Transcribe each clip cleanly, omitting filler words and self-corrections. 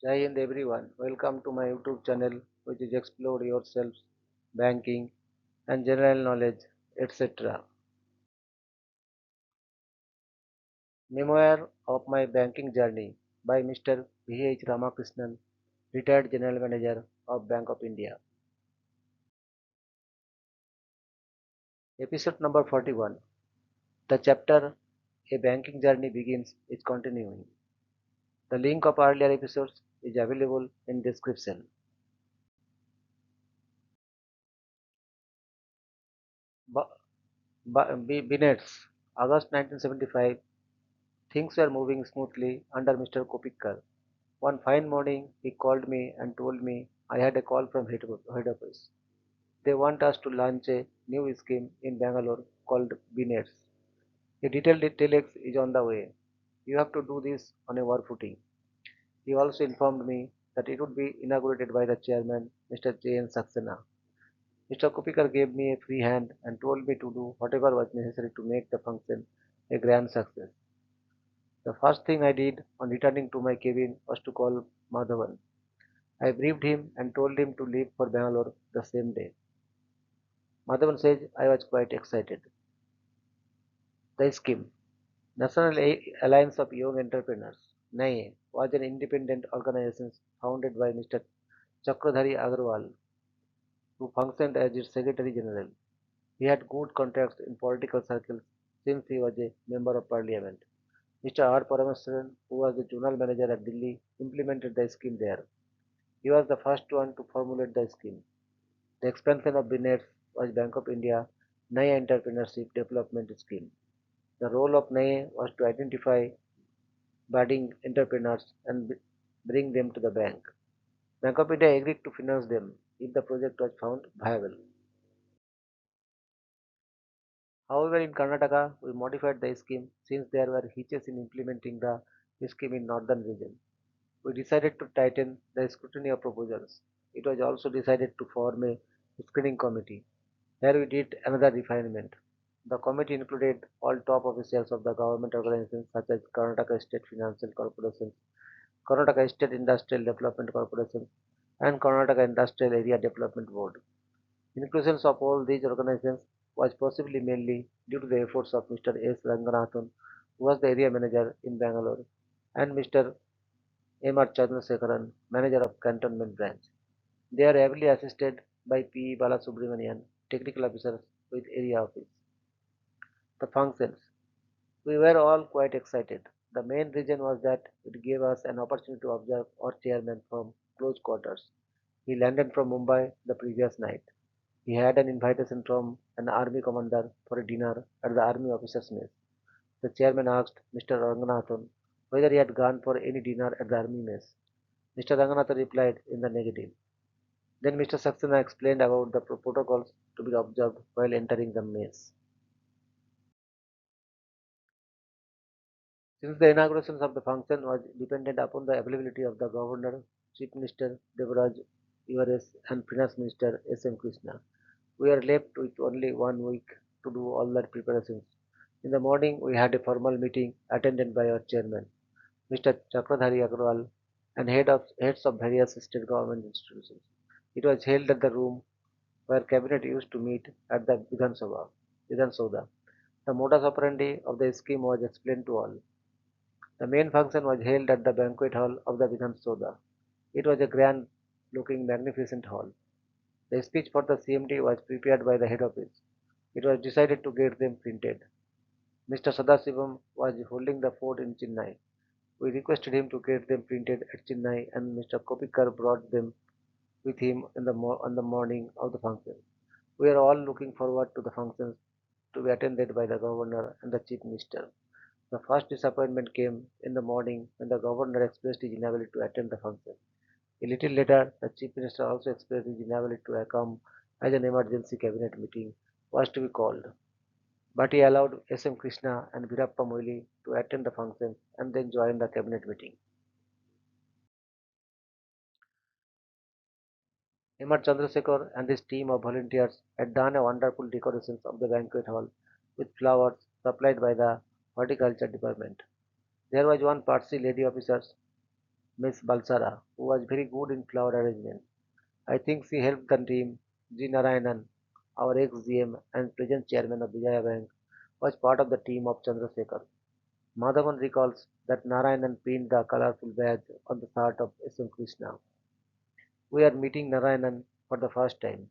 Jai Hind everyone. Welcome to my YouTube channel, which is Explore Yourself, Banking, and General Knowledge, etc. Memoir of My Banking Journey by Mr. V.H. Ramakrishnan, retired General Manager of Bank of India. Episode number 41. The chapter A Banking Journey Begins is continuing. The link of earlier episodes is available in description. Binets, August 1975. Things were moving smoothly under Mr. Kopikkar. One fine morning, he called me and told me I had a call from head office. They want us to launch a new scheme in Bangalore called BNETS. A detailed telex is on the way. You have to do this on a war footing. He also informed me that it would be inaugurated by the chairman, Mr. J.N. Saxena. Mr. Kopikkar gave me a free hand and told me to do whatever was necessary to make the function a grand success. The first thing I did on returning to my cabin was to call Madhavan. I briefed him and told him to leave for Bangalore the same day. Madhavan says I was quite excited. The scheme, National Alliance of Young Entrepreneurs, NAE, was an independent organization founded by Mr. Chakradhari Agarwal, who functioned as its Secretary General. He had good contacts in political circles since he was a member of parliament. Mr. R. Parameswaran, who was the Zonal Manager at Delhi, implemented the scheme there. He was the first one to formulate the scheme. The expansion of BNETS was Bank of India NAE Entrepreneurship Development Scheme. The role of NAE was to identify budding entrepreneurs and bring them to the bank. Bank of India agreed to finance them if the project was found viable. However, in Karnataka, we modified the scheme since there were hitches in implementing the scheme in northern region. We decided to tighten the scrutiny of proposals. It was also decided to form a screening committee. Here we did another refinement. The committee included all top officials of the government organizations such as Karnataka State Financial Corporation, Karnataka State Industrial Development Corporation, and Karnataka Industrial Area Development Board. Inclusion of all these organizations was possibly mainly due to the efforts of Mr. S. Ranganathan, who was the area manager in Bangalore, and Mr. M.R. Chandrasekharan, manager of Cantonment Branch. They are heavily assisted by P. Balasubramanian, technical officers with area office. The functions. We were all quite excited. The main reason was that it gave us an opportunity to observe our chairman from close quarters. He landed from Mumbai the previous night. He had an invitation from an army commander for a dinner at the army officers' mess. The chairman asked Mr. Ranganathan whether he had gone for any dinner at the army mess. Mr. Ranganathan replied in the negative. Then Mr. Saxena explained about the protocols to be observed while entering the mess. Since the inauguration of the function was dependent upon the availability of the Governor, Chief Minister Devaraj URS and Finance Minister S.M. Krishna, we are left with only 1 week to do all the preparations. In the morning, we had a formal meeting attended by our chairman, Mr. Chakradhari Agrawal, and heads of various state government institutions. It was held at the room where cabinet used to meet at the Vidhan Sabha. The modus operandi of the scheme was explained to all. The main function was held at the banquet hall of the Vidhan Sabha. It was a grand looking magnificent hall. The speech for the CMD was prepared by the head office. It was decided to get them printed. Mr. Sadasivam was holding the fort in Chennai. We requested him to get them printed at Chennai and Mr. Kopikkar brought them with him on the morning of the function. We are all looking forward to the functions to be attended by the governor and the chief minister. The first disappointment came in the morning when the governor expressed his inability to attend the function. A little later, the chief minister also expressed his inability to come as an emergency cabinet meeting was to be called. But he allowed S.M. Krishna and Virappa Moili to attend the function and then join the cabinet meeting. M.R. Chandrasekhar and his team of volunteers had done a wonderful decorations of the banquet hall with flowers supplied by the horticulture department. There was one Parsi lady officer Miss Balsara, who was very good in flower arrangement. I think she helped the team. G. Narayanan, our ex-GM and present chairman of Vijaya Bank, was part of the team of Chandrasekhar. Madhavan recalls that Narayanan pinned the colorful badge on the start of SM Krishna. We are meeting Narayanan for the first time.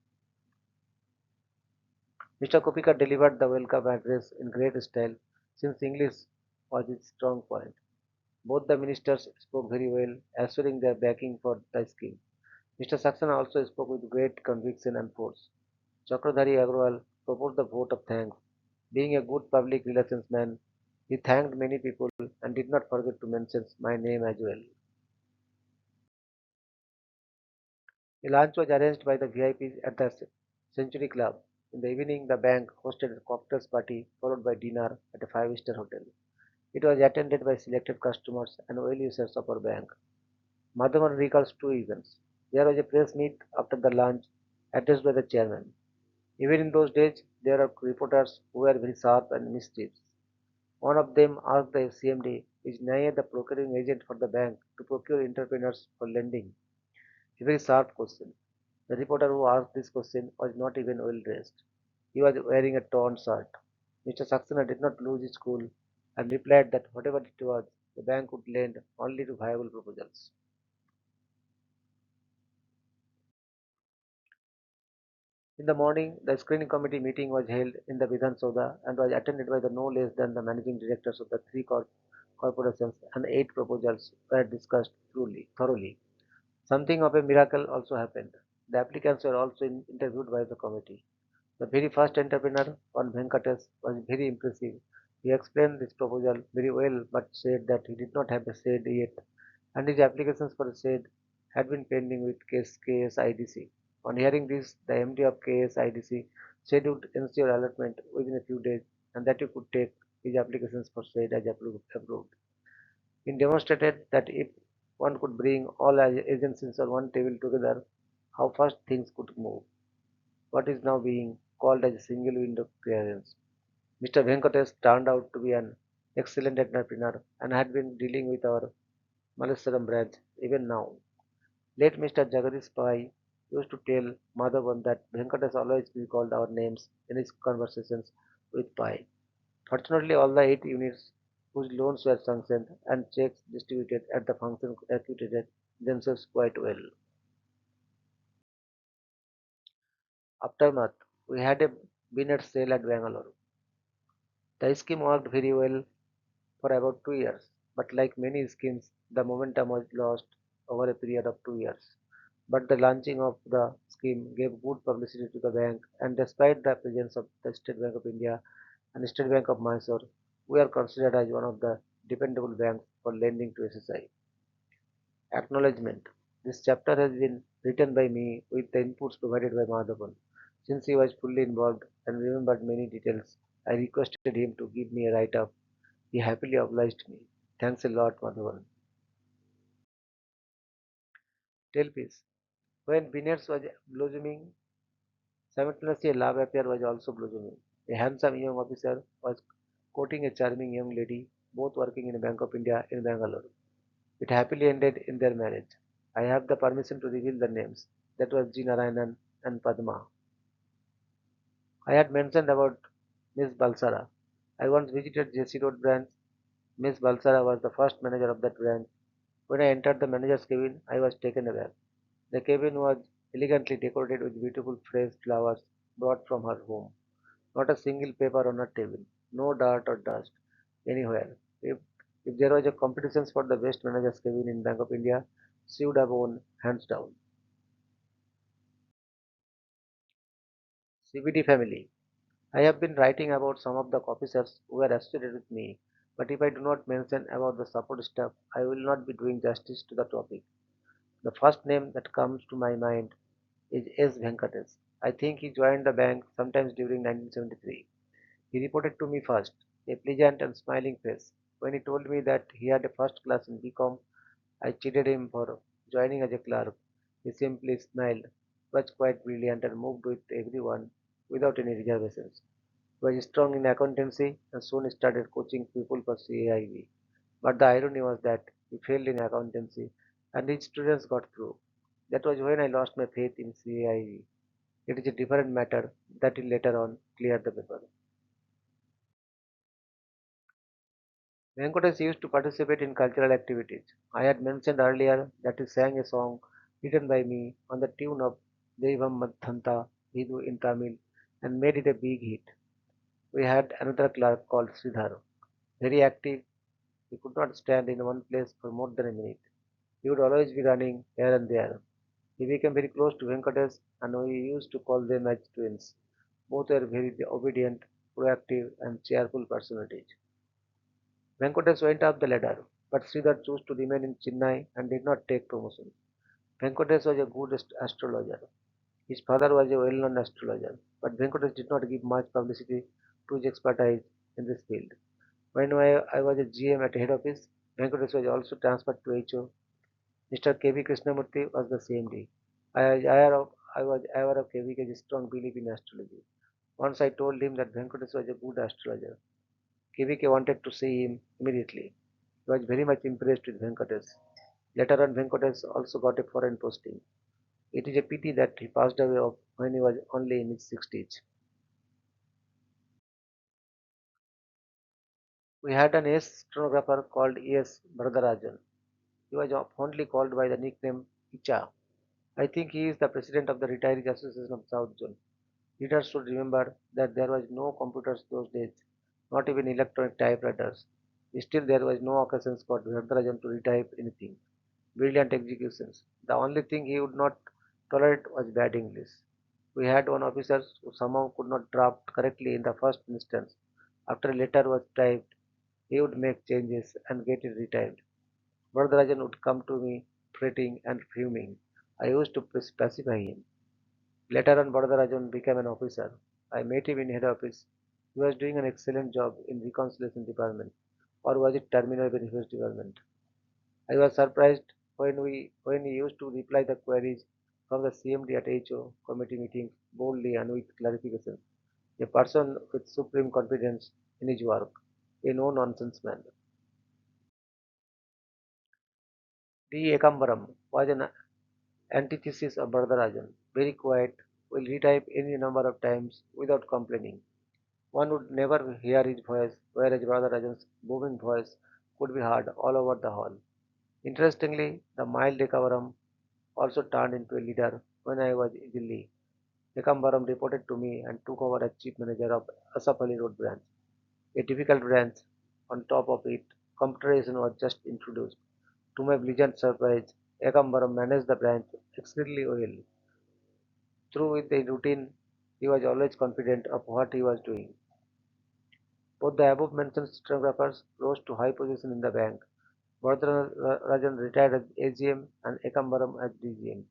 Mr. Kopika delivered the welcome address in great style since English was his strong point. Both the ministers spoke very well, assuring their backing for the scheme. Mr. Saxena also spoke with great conviction and force. Chakradhari Agrawal proposed the vote of thanks. Being a good public relations man, he thanked many people and did not forget to mention my name as well. The lunch was arranged by the VIPs at the Century Club. In the evening, the bank hosted a cocktails party followed by dinner at a five-star hotel. It was attended by selected customers and well users of our bank. Madhavan recalls two events. There was a press meet after the lunch addressed by the chairman. Even in those days, there were reporters who were very sharp and mischievous. One of them asked the CMD, is Naya the procuring agent for the bank to procure entrepreneurs for lending? A very sharp question. The reporter who asked this question was not even well dressed. He was wearing a torn shirt. Mr. Saxena did not lose his cool and replied that whatever it was, the bank would lend only to viable proposals. In the morning, the screening committee meeting was held in the Vidhan Sauda and was attended by the no less than the managing directors of the three corporations, and eight proposals were discussed thoroughly. Something of a miracle also happened. The applicants were also interviewed by the committee. The very first entrepreneur, one Venkatesh, was very impressive. He explained his proposal very well but said that he did not have a shade yet and his applications for a shade had been pending with KSIDC. On hearing this, the MD of KSIDC said he would ensure allotment within a few days and that he could take his applications for shade as approved. He demonstrated that if one could bring all agencies on one table together, how fast things could move. What is now being called as a single window clearance. Mr. Venkatesh turned out to be an excellent entrepreneur and had been dealing with our Malesaram branch even now. Late Mr. Jagadish Pai used to tell Madhavan that Venkatesh always recalled our names in his conversations with Pai. Fortunately, all the eight units whose loans were sanctioned and checks distributed at the function executed themselves quite well. Aftermath, we had a Binet sale at Bangalore. The scheme worked very well for about 2 years, but like many schemes, the momentum was lost over a period of 2 years. But the launching of the scheme gave good publicity to the bank, and despite the presence of the State Bank of India and State Bank of Mysore, we are considered as one of the dependable banks for lending to SSI. Acknowledgement. This chapter has been written by me with the inputs provided by Madhavan. Since he was fully involved and remembered many details, I requested him to give me a write up. He happily obliged me. Thanks a lot, Madhavan. Tell peace. When Binners was blossoming, simultaneously a love affair was also blossoming. A handsome young officer was courting a charming young lady, both working in Bank of India in Bangalore. It happily ended in their marriage. I have the permission to reveal the names. That was G. Narayanan and Padma. I had mentioned about Miss Balsara. I once visited JC Road branch. Miss Balsara was the first manager of that branch. When I entered the manager's cabin, I was taken aback. The cabin was elegantly decorated with beautiful fresh flowers brought from her home. Not a single paper on her table, no dirt or dust anywhere. If there was a competition for the best manager's cabin in Bank of India, she would have won hands down. CBD family. I have been writing about some of the officers who were associated with me, but if I do not mention about the support staff, I will not be doing justice to the topic. The first name that comes to my mind is S. Venkatesh. I think he joined the bank sometimes during 1973. He reported to me first, a pleasant and smiling face. When he told me that he had a first class in BCom, I chided him for joining as a clerk. He simply smiled, was quite brilliant, and moved with everyone without any reservations. He was strong in accountancy and soon started coaching people for CAIB. But the irony was that he failed in accountancy and each students got through. That was when I lost my faith in CAIE. It is a different matter that will later on clear the paper. Venkatesh used to participate in cultural activities. I had mentioned earlier that he sang a song written by me on the tune of Devam Madhanta Vidu in Tamil and made it a big hit. We had another clerk called Sridhar, very active. He could not stand in one place for more than a minute. He would always be running here and there. He became very close to Venkatesh and we used to call them as twins. Both were very obedient, proactive, and cheerful personalities. Venkatesh went up the ladder, but Sridhar chose to remain in Chennai and did not take promotion. Venkatesh was a good astrologer. His father was a well-known astrologer, but Venkatesh did not give much publicity to his expertise in this field. When I was a GM at head office, Venkatesh was also transferred to HO. Mr. K.V. Krishnamurthy was the same day. I was aware of KVK's strong belief in astrology. Once I told him that Venkatesh was a good astrologer. KVK wanted to see him immediately. He was very much impressed with Venkatesh. Later on, Venkatesh also got a foreign posting. It is a pity that he passed away when he was only in his 60s. We had an ace stenographer called E.S. Varadarajan. He was fondly called by the nickname Icha. I think he is the president of the Retirees Association of South Zone. Readers should remember that there was no computers those days, not even electronic typewriters. Still, there was no occasions for Varadarajan to retype anything. Brilliant executions. The only thing he would not tolerate was bad English. We had one officer who somehow could not draft correctly in the first instance. After a letter was typed, he would make changes and get it retyped. Varadarajan would come to me fretting and fuming. I used to pacify him. Later on, Varadarajan became an officer. I met him in head office. He was doing an excellent job in reconciliation department, or was it terminal benefits department? I was surprised when he used to reply the queries from the CMD at HO committee meetings boldly and with clarification. A person with supreme confidence in his work, a no nonsense man. D. Ekambaram was an antithesis of Varadarajan, very quiet, will retype any number of times without complaining. One would never hear his voice, whereas Varadarajan's booming voice could be heard all over the hall. Interestingly, the mild Ekavaram also turned into a leader when I was in Delhi. Ekambaram reported to me and took over as chief manager of Asaf Ali Road branch, a difficult branch. On top of it, computerization was just introduced. To my pleasant surprise, Ekambaram managed the branch extremely well. Through with the routine, he was always confident of what he was doing. Both the above mentioned stenographers rose to high position in the bank. Rajan retired as AGM and Ekambaram as DGM.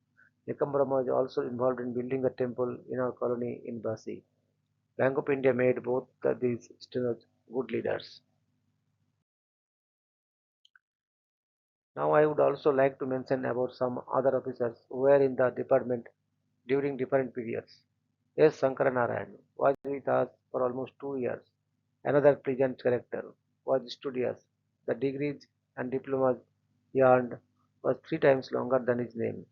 Ekambaram was also involved in building a temple in our colony in Basi. Bank of India made both these stenos good leaders. Now I would also like to mention about some other officers who were in the department during different periods. S. Sankaranarayan was with us for almost 2 years. Another pleasant character was studious. The degrees and diplomas he earned was 3 times longer than his name.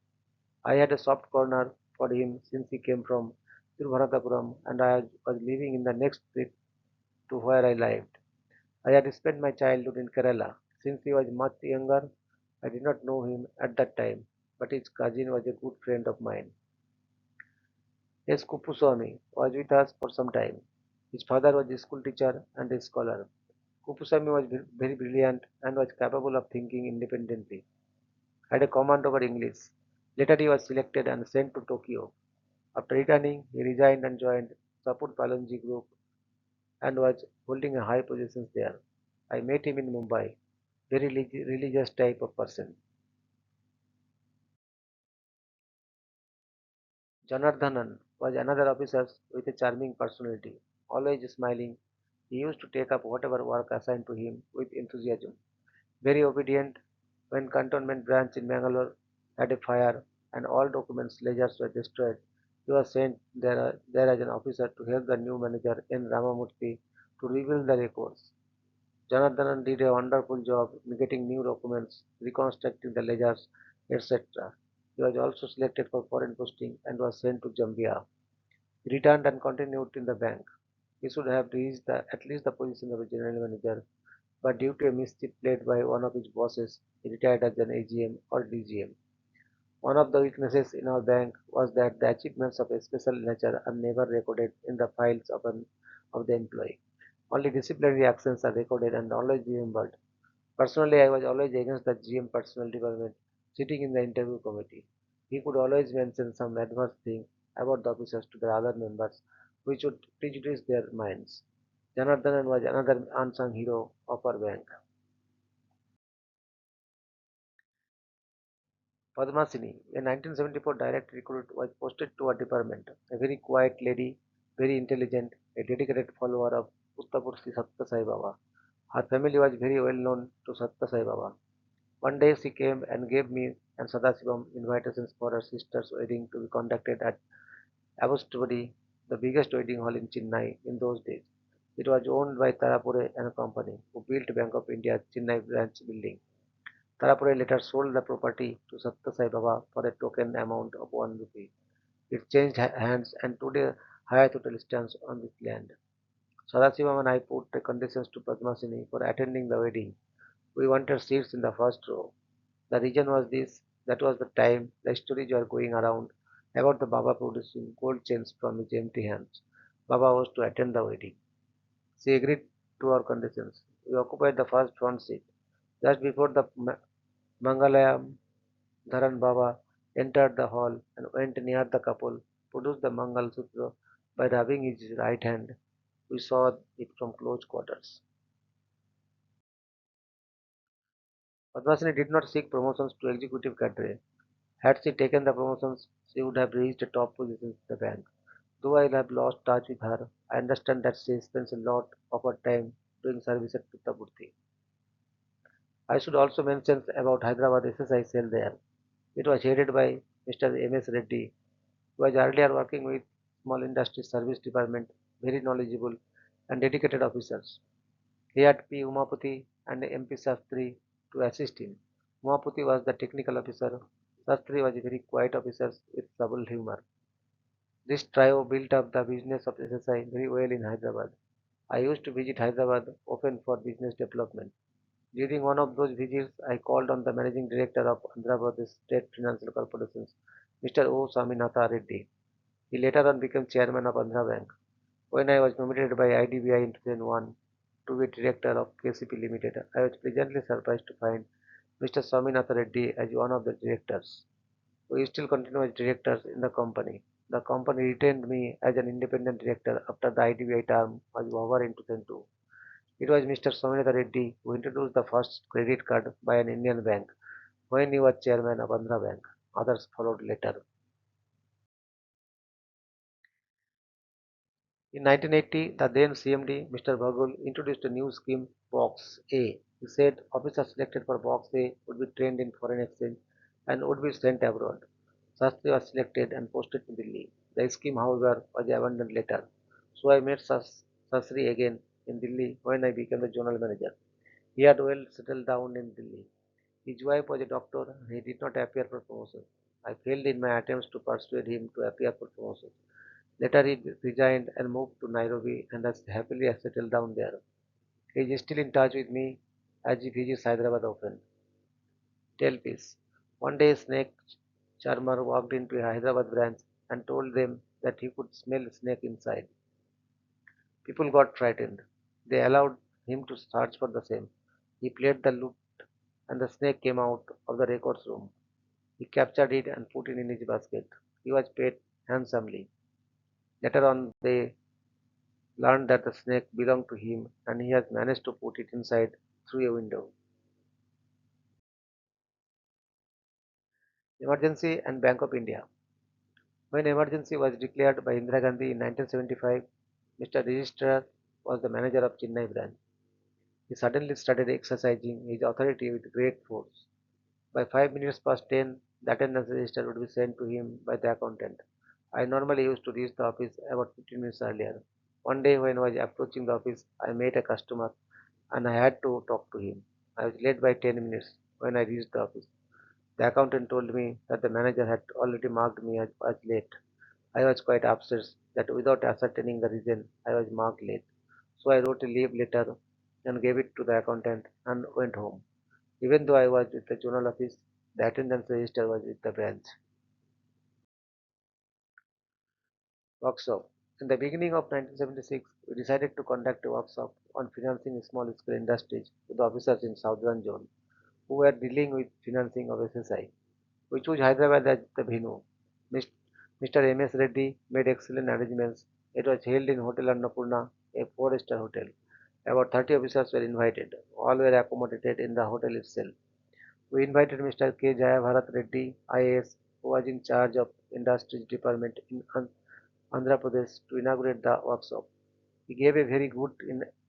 I had a soft corner for him since he came from Tiruvanaanthapuram and I was living in the next street to where I lived. I had spent my childhood in Kerala. Since he was much younger, I did not know him at that time, but his cousin was a good friend of mine. S. Kupuswamy was with us for some time. His father was a school teacher and a scholar. Kupuswamy was very brilliant and was capable of thinking independently. Had a command over English. Later he was selected and sent to Tokyo. After returning, he resigned and joined Saput Palonji Group and was holding a high positions there. I met him in Mumbai. Very religious type of person. Janardhanan was another officer with a charming personality, always smiling. He used to take up whatever work assigned to him with enthusiasm. Very obedient. When cantonment branch in Bangalore had a fire and all documents ledgers were destroyed, he was sent there as an officer to help the new manager N. Ramamurthy to rebuild the records. Janardhanan did a wonderful job in getting new documents, reconstructing the ledgers, etc. He was also selected for foreign posting and was sent to Zambia. He returned and continued in the bank. He should have reached at least the position of a general manager, but due to a mischief played by one of his bosses, he retired as an AGM or DGM. One of the weaknesses in our bank was that the achievements of a special nature are never recorded in the files of the employee. Only disciplinary actions are recorded and always remembered. Personally, I was always against the GM personnel department sitting in the interview committee. He could always mention some adverse thing about the officers to the other members, which would prejudice their minds. Janardhanan was another unsung hero of our bank. Padmasini, a 1974 direct recruit, was posted to our department. A very quiet lady, very intelligent, a dedicated follower of Puttapur Sri Satta Sai Baba. Her family was very well known to Satta Sai Baba. One day she came and gave me and Sadasivam invitations for her sister's wedding to be conducted at Abusturi, the biggest wedding hall in Chennai in those days. It was owned by Tarapure and a company who built Bank of India's Chennai branch building. Tarapure later sold the property to Satta Sai Baba for a token amount of 1 rupee. It changed hands and today Hayat Hotel stands on this land. Sadasivam and I put the conditions to Padmasini for attending the wedding. We wanted seats in the first row. The reason was this, that was the time the stories were going around about the Baba producing gold chains from his empty hands. Baba was to attend the wedding. She agreed to our conditions. We occupied the first front seat. Just before the Mangalayam, Dharan Baba entered the hall and went near the couple, produced the Mangal Sutra by rubbing his right hand. We saw it from close quarters. Padmasini did not seek promotions to executive cadre. Had she taken the promotions, she would have reached a top position in the bank. Though I have lost touch with her, I understand that she spends a lot of her time doing service at Puttaparthi. I should also mention about Hyderabad SSI cell there. It was headed by Mr. M.S. Reddy, who was earlier working with Small Industry Service Department, very knowledgeable and dedicated officers. He had P. Umapati and MP Sastri to assist him. Umapati was the technical officer. Sastri was a very quiet officer with trouble humor. This trio built up the business of SSI very well in Hyderabad. I used to visit Hyderabad often for business development. During one of those visits, I called on the managing director of Andhra Pradesh State Financial Corporations, Mr. O. Saminatha Reddy. He later on became chairman of Andhra Bank. When I was nominated by IDBI in 2001 to be director of KCP Limited, I was pleasantly surprised to find Mr. Swaminatha Reddy as one of the directors. We still continue as directors in the company. The company retained me as an independent director after the IDBI term was over in 2002. It was Mr. Swaminatha Reddy who introduced the first credit card by an Indian bank when he was chairman of Andhra Bank. Others followed later. In 1980, the then CMD, Mr. Bhagul, introduced a new scheme, Box A. He said officers selected for Box A would be trained in foreign exchange and would be sent abroad. Sastry was selected and posted to Delhi. The scheme, however, was abandoned later. So I met Sastry again in Delhi when I became the zonal manager. He had well settled down in Delhi. His wife was a doctor and he did not appear for promotion. I failed in my attempts to persuade him to appear for promotion. Later he resigned and moved to Nairobi and has happily settled down there. He is still in touch with me as he visits Hyderabad often. Tell peace. One day Snake Charmer walked into a Hyderabad branch and told them that he could smell snake inside. People got frightened. They allowed him to search for the same. He played the lute and the snake came out of the records room. He captured it and put it in his basket. He was paid handsomely. Later on, they learned that the snake belonged to him and he has managed to put it inside through a window. Emergency and Bank of India. When emergency was declared by Indira Gandhi in 1975, Mr. Registrar was the manager of Chennai branch. He suddenly started exercising his authority with great force. By 5 minutes past 10, the attendance register would be sent to him by the accountant. I normally used to reach the office about 15 minutes earlier. One day when I was approaching the office, I met a customer and I had to talk to him. I was late by 10 minutes when I reached the office. The accountant told me that the manager had already marked me as late. I was quite upset that without ascertaining the reason I was marked late. So I wrote a leave letter and gave it to the accountant and went home. Even though I was with the journal office, the attendance register was with the branch. Workshop. In the beginning of 1976, we decided to conduct a workshop on financing small scale industries with officers in Southern Zone who were dealing with financing of SSI. We chose Hyderabad as the venue. Mr. M.S. Reddy made excellent arrangements. It was held in Hotel Annapurna, a four-star hotel. About 30 officers were invited. All were accommodated in the hotel itself. We invited Mr. K. Jayabharat Reddy, IAS, who was in charge of Industries Department in Andhra Pradesh, to inaugurate the workshop. He gave a very good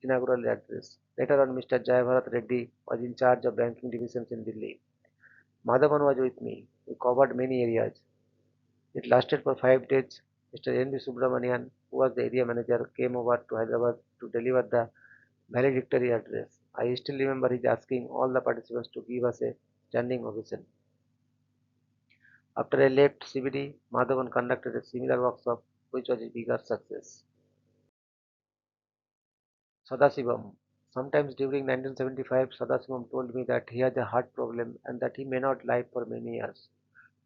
inaugural address. Later on, Mr. Jayabharat Reddy was in charge of banking divisions in Delhi. Madhavan was with me. We covered many areas. It lasted for 5 days. Mr. N. B. Subramanian, who was the area manager, came over to Hyderabad to deliver the valedictory address. I still remember his asking all the participants to give us a standing ovation. After I left CBD, Madhavan conducted a similar workshop, which was a bigger success. Sadasivam. Sometimes during 1975, Sadasivam told me that he had a heart problem and that he may not live for many years.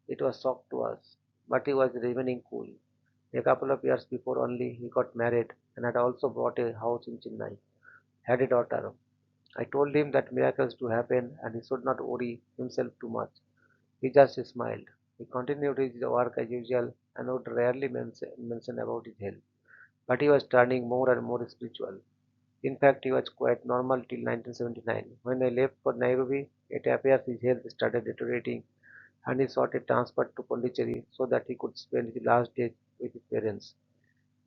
It was shock to us, but he was remaining cool. A couple of years before only, he got married and had also bought a house in Chennai, had a daughter. I told him that miracles do happen and he should not worry himself too much. He just smiled. He continued his work as usual and would rarely mention about his health. But he was turning more and more spiritual. In fact, he was quite normal till 1979. When I left for Nairobi, it appears his health started deteriorating and he sought a transfer to Pondicherry so that he could spend his last days with his parents.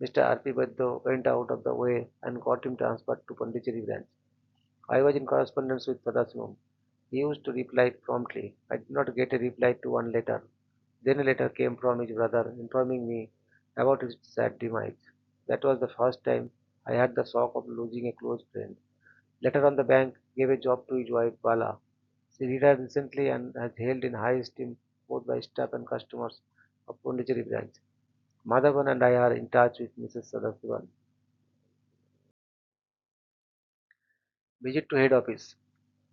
Mr. R.P. Baddo went out of the way and got him transferred to Pondicherry branch. I was in correspondence with Sadasivam. He used to reply promptly. I did not get a reply to one letter. Then a letter came from his brother informing me about his sad demise. That was the first time I had the shock of losing a close friend. Later on, the bank gave a job to his wife Bala. She retired recently and has held in high esteem both by staff and customers of Pondicherry branch. Madhavan and I are in touch with Mrs. Sadasivan. Visit to head office.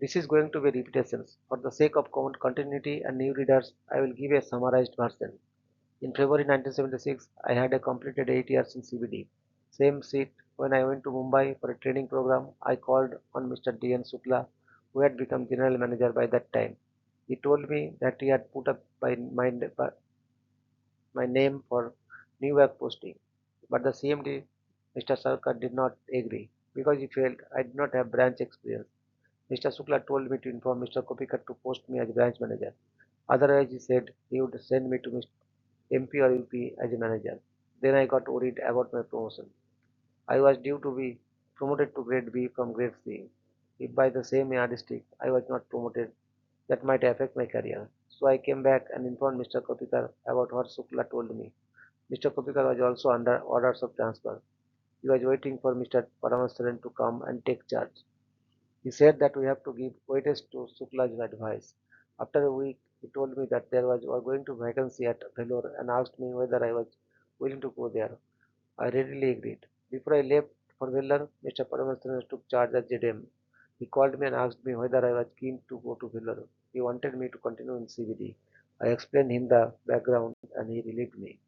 This is going to be repetitions. For the sake of continuity and new readers, I will give a summarized version. In February 1976, I had completed 8 years in CBD. Same seat. When I went to Mumbai for a training program, I called on Mr. D.N. Sukla, who had become general manager by that time. He told me that he had put up my name for New York posting. But the CMD, Mr. Sarkar, did not agree because he felt I did not have branch experience. Mr. Sukla told me to inform Mr. Kopikar to post me as branch manager. Otherwise, he said he would send me to Mr. MP or UP as a manager. Then I got worried about my promotion. I was due to be promoted to grade B from grade C. If by the same yardstick I was not promoted, that might affect my career. So I came back and informed Mr. Kopikar about what Sukla told me. Mr. Kopikar was also under orders of transfer. He was waiting for Mr. Paramasaran to come and take charge. He said that we have to give weightage to Sukla's advice. After a week, he told me that there was going to vacancy at Vellore and asked me whether I was willing to go there. I readily agreed. Before I left for Vellore, Mr. Paramahansan took charge as JDM. He called me and asked me whether I was keen to go to Vellore. He wanted me to continue in CBD. I explained him the background and he relieved me.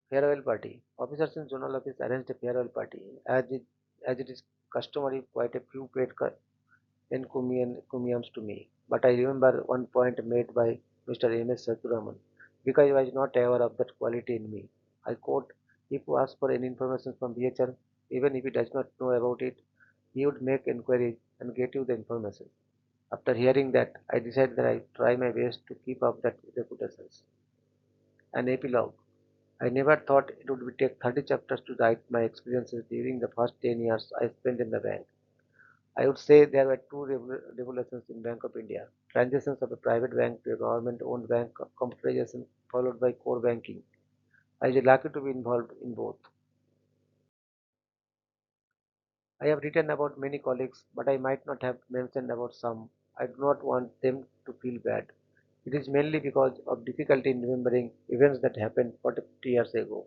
Farewell party. Officers in zonal office arranged a farewell party. As it is customary, quite a few paid encomiums to me. But I remember one point made by Mr. M.S. Saturaman, because I was not aware of that quality in me. I quote, if you ask for any information from BHR, even if he does not know about it, he would make inquiries and get you the information. After hearing that, I decided that I try my best to keep up that reputation. An epilogue. I never thought it would take 30 chapters to write my experiences during the first 10 years I spent in the bank. I would say there were two revolutions in Bank of India. Transitions of a private bank to a government-owned bank, computerization followed by core banking. I was lucky to be involved in both. I have written about many colleagues, but I might not have mentioned about some. I do not want them to feel bad. It is mainly because of difficulty in remembering events that happened 40 50 years ago.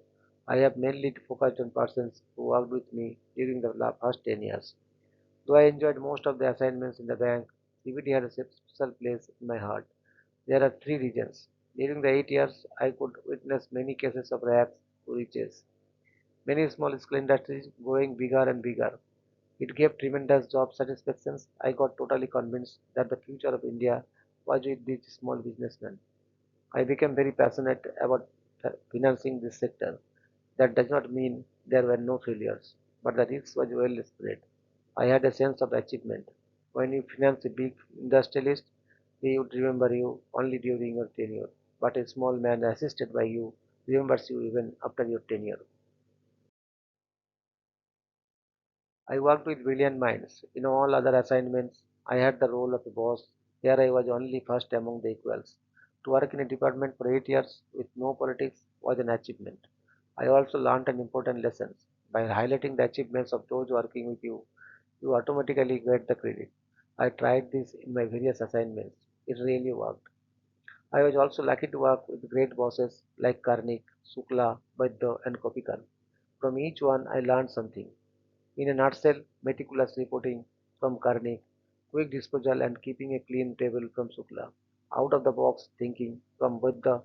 I have mainly focused on persons who worked with me during the first 10 years. Though I enjoyed most of the assignments in the bank, CBT had a special place in my heart. There are three reasons. During the 8 years, I could witness many cases of rags to riches. Many small scale industries growing bigger and bigger. It gave tremendous job satisfactions. I got totally convinced that the future of India was with these small businessmen. I became very passionate about financing this sector. That does not mean there were no failures, but the risk was well spread. I had a sense of achievement. When you finance a big industrialist, he would remember you only during your tenure, but a small man assisted by you remembers you even after your tenure. I worked with brilliant minds. In all other assignments, I had the role of a boss. Here I was only first among the equals. To work in a department for 8 years with no politics was an achievement. I also learned an important lesson. By highlighting the achievements of those working with you, you automatically get the credit. I tried this in my various assignments. It really worked. I was also lucky to work with great bosses like Karnik, Sukla, Vaidya, and Kopikar. From each one, I learned something. In a nutshell, meticulous reporting from Karnik, quick disposal and keeping a clean table from Sukla, out of the box thinking from Vaidya,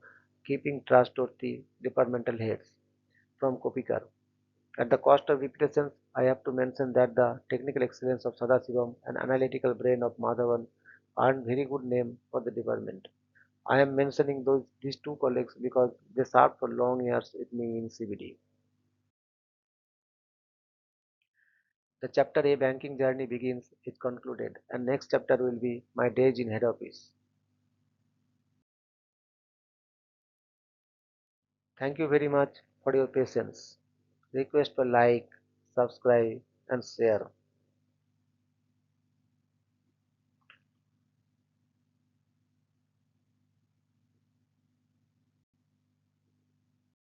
keeping trustworthy departmental heads from Kopikar. At the cost of reputations, I have to mention that the technical excellence of Sadasivam and analytical brain of Madhavan earned very good name for the department. I am mentioning these two colleagues because they served for long years with me in CBD. The chapter A banking journey begins, is concluded, and next chapter will be my days in head office. Thank you very much for your patience. Request for like, subscribe, and share.